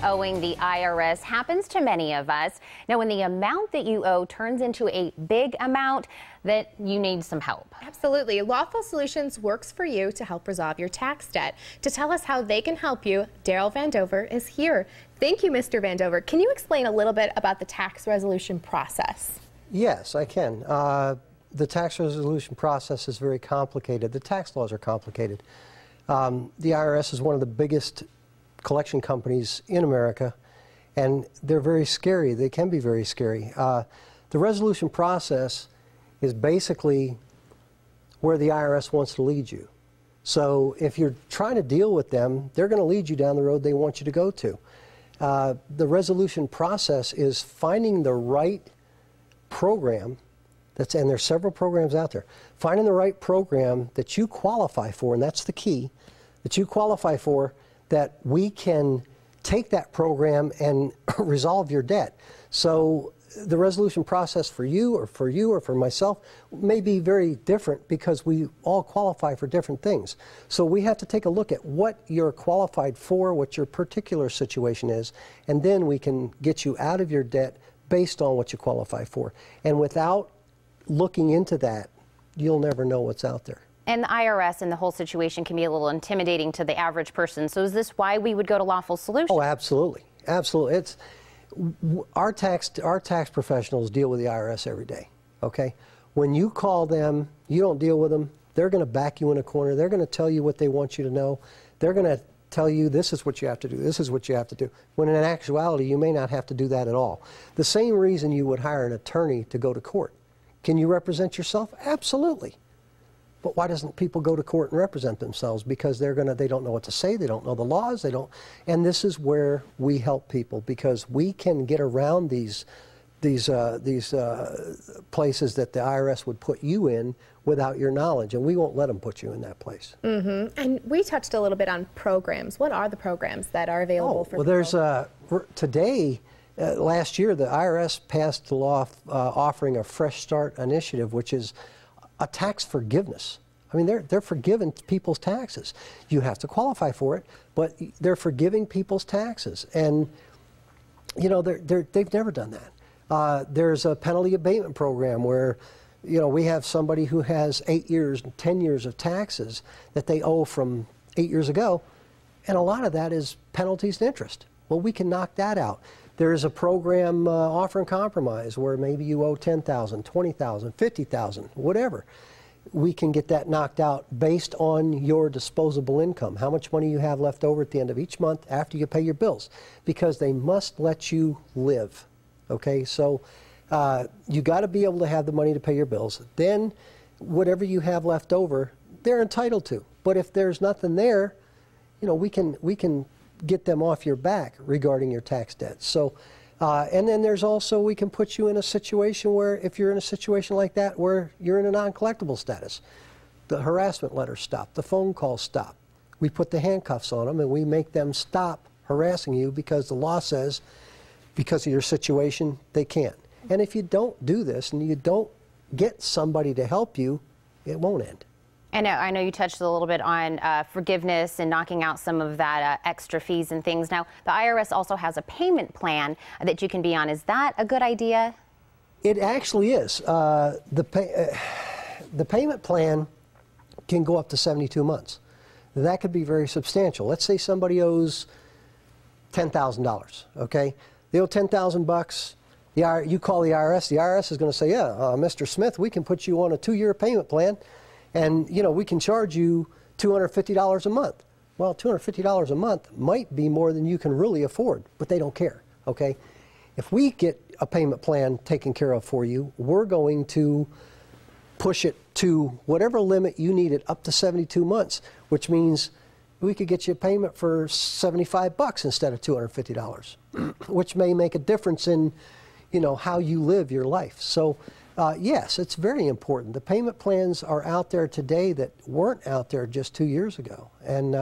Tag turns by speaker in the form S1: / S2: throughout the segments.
S1: owing the IRS happens to many of us. Now, when the amount that you owe turns into a big amount, that you need some help.
S2: Absolutely. Lawful Solutions works for you to help resolve your tax debt. To tell us how they can help you, Darrell Van Dover is here. Thank you, Mr. Van Dover. Can you explain a little bit about the tax resolution process?
S3: Yes, I can. The tax resolution process is very complicated. The tax laws are complicated. The IRS is one of the biggest collection companies in America, and they're very scary. They can be very scary. The resolution process is basically where the IRS wants to lead you. So if you're trying to deal with them, they're going to lead you down the road they want you to go to. The resolution process is finding the right program, and there's several programs out there, finding the right program that you qualify for, and that's the key, that you qualify for, that we can take that program and resolve your debt. So the resolution process for you or for myself may be very different because we all qualify for different things. So we have to take a look at what you're qualified for, what your particular situation is, and then we can get you out of your debt based on what you qualify for. And without looking into that, you'll never know what's out there.
S1: And the IRS and the whole situation can be a little intimidating to the average person. So is this why we would go to Lawful Solutions?
S3: Oh, absolutely. Absolutely. Our tax professionals deal with the IRS every day, okay? When you call them, you don't deal with them, they're going to back you in a corner. They're going to tell you what they want you to know. They're going to tell you this is what you have to do, this is what you have to do, when in actuality you may not have to do that at all. The same reason you would hire an attorney to go to court. Can you represent yourself? Absolutely. But why doesn't people go to court and represent themselves? Because they don't know what to say, they don't know the laws, and this is where we help people, because we can get around these places that the IRS would put you in without your knowledge, and we won't let them put you in that place.
S2: Mm-hmm. And we touched a little bit on programs. What are the programs that are available for people?
S3: There's today, last year, the IRS passed the law offering a Fresh Start initiative, which is a tax forgiveness. I mean, they're forgiving people's taxes. You have to qualify for it, but they're forgiving people's taxes. And, you know, they've never done that. There's a penalty abatement program where, you know, we have somebody who has 8 years, 10 years of taxes that they owe from 8 years ago, and a lot of that is penalties and interest. Well, we can knock that out. There's a program, Offer and Compromise, where maybe you owe $10,000, $20,000, $50,000, whatever. We can get that knocked out based on your disposable income, how much money you have left over at the end of each month after you pay your bills, because they must let you live. Okay, so you got to be able to have the money to pay your bills. Then whatever you have left over, they're entitled to. But if there's nothing there, you know, we can get them off your back regarding your tax debt. So, and then there's also, we can put you in a situation where, if you're in a situation like that where you're in a non-collectible status, the harassment letters stop, the phone calls stop. We put the handcuffs on them and we make them stop harassing you because the law says, because of your situation, they can't. And if you don't do this and you don't get somebody to help you, it won't end.
S1: And I know you touched a little bit on forgiveness and knocking out some of that extra fees and things. Now, the IRS also has a payment plan that you can be on. Is that a good idea?
S3: It actually is. The payment plan can go up to 72 months. That could be very substantial. Let's say somebody owes $10,000, okay? They owe $10,000. You call the IRS is going to say, yeah, Mr. Smith, we can put you on a 2-year payment plan. And, you know, we can charge you $250 a month. Well, $250 a month might be more than you can really afford, but they don't care, okay? If we get a payment plan taken care of for you, we're going to push it to whatever limit you need it up to 72 months, which means we could get you a payment for $75 instead of $250, which may make a difference in, you know, how you live your life. So, yes, it's very important. The payment plans are out there today that weren't out there just 2 years ago. And,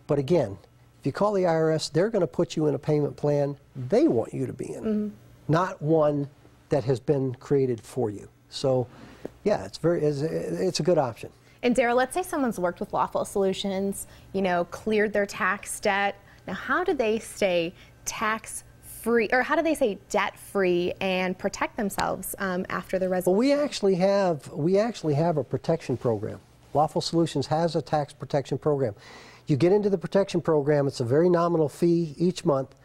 S3: but again, if you call the IRS, they're going to put you in a payment plan they want you to be in, not one that has been created for you. So, yeah, it's a good option.
S2: And Darrell, let's say someone's worked with Lawful Solutions, you know, cleared their tax debt. Now, how do they stay tax-free, or how do they say debt-free and protect themselves after the resolution?
S3: Well, we actually have a protection program. Lawful Solutions has a tax protection program. You get into the protection program, it's a very nominal fee each month,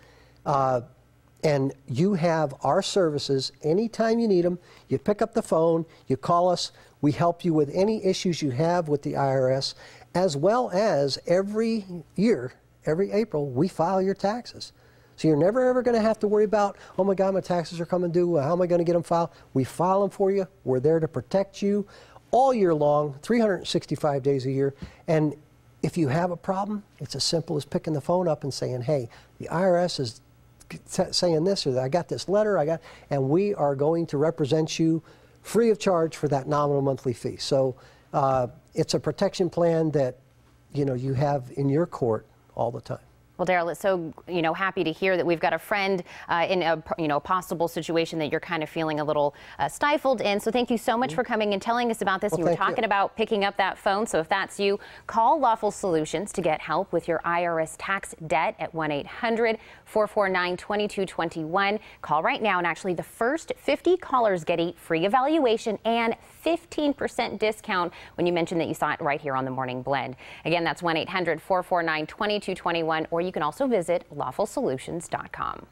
S3: and you have our services anytime you need them. You pick up the phone, you call us, we help you with any issues you have with the IRS, as well as every year, every April, we file your taxes. So you're never ever going to have to worry about, oh my God, my taxes are coming due, how am I going to get them filed? We file them for you, we're there to protect you all year long, 365 days a year, and if you have a problem, it's as simple as picking the phone up and saying, hey, the IRS is saying this, or I got this letter, and we are going to represent you free of charge for that nominal monthly fee. So it's a protection plan that you have in your court all the time.
S1: Well, Darrell, it's so happy to hear that we've got a friend in a possible situation that you're kind of feeling a little stifled in. So thank you so much for coming and telling us about this.
S3: Well,
S1: you were talking about picking up that phone. So if that's you, call Lawful Solutions to get help with your IRS tax debt at 1-800-449-2221. Call right now, and actually the first 50 callers get a free evaluation and 15% discount when you mention that you saw it right here on the Morning Blend. Again, that's 1-800-449-2221, or you can also visit lawfulsolutions.com.